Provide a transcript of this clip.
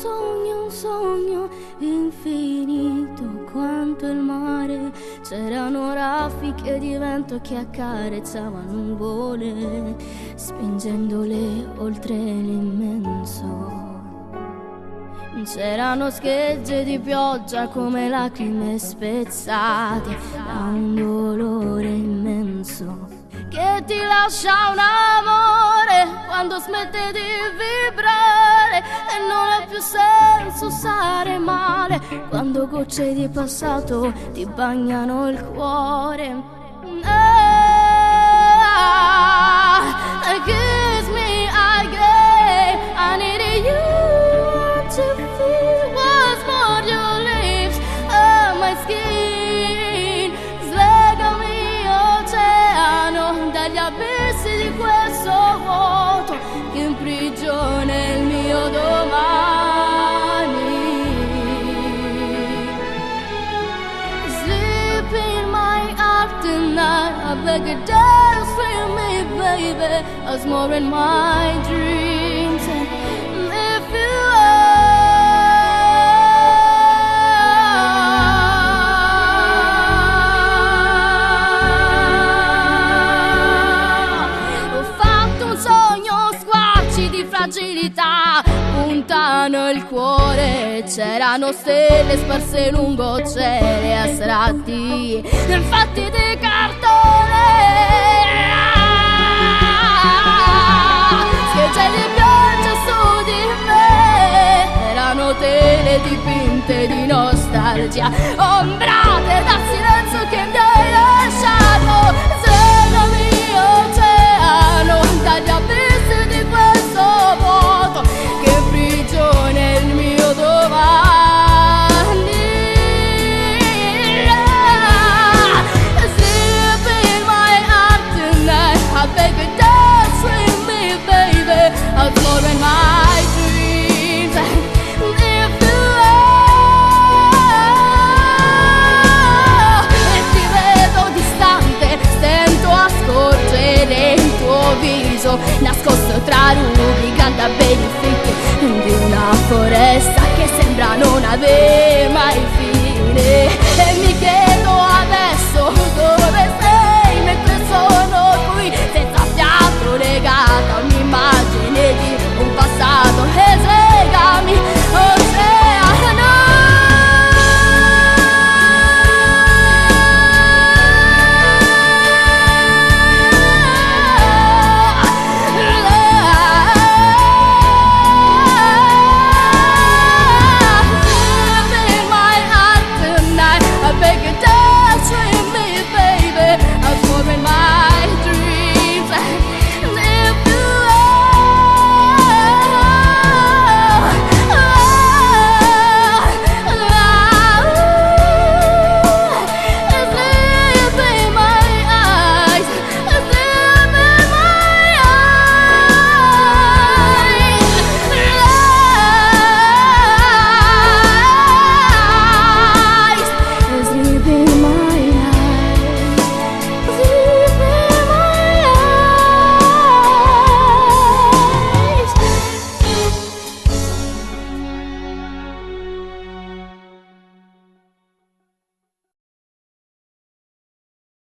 un sogno infinito quanto il mare. C'erano raffiche di vento che accarezzavano nuvole, spingendole oltre l'immenso. C'erano schegge di pioggia come lacrime spezzate da un dolore immenso che ti lascia un amore quando smette di vibrare e non ha più senso stare male quando gocce di passato ti bagnano il cuore. Kiss me again, I needed you to feel what's more your lips on my skin. Slegami oceano dagli abissi di questo vuoto che imprigiona il mio domani. Sleep in my heart tonight, I beg you dance with me baby, as more in my dreams. If you ho fatto un sogno, squarci di fragilità puntano il cuore, c'erano stelle sparse lungo cieli astratti fatti di cartone. Schegge di pioggia su di me erano tele dipinte di nostalgia, ombrate dal silenzio che mi hai lasciato. Slegami oceano dagli abissi di questo vuoto che imprigiona il mio domani. Sleep in my heart tonight, I beg you dance with me baby, as more in my dreams. If you e ti vedo distante, stento a scorgere il tuo viso nascosto tra rubi grandi alberi fitti di una foresta che sembra non avere mai fine. E mi chiedo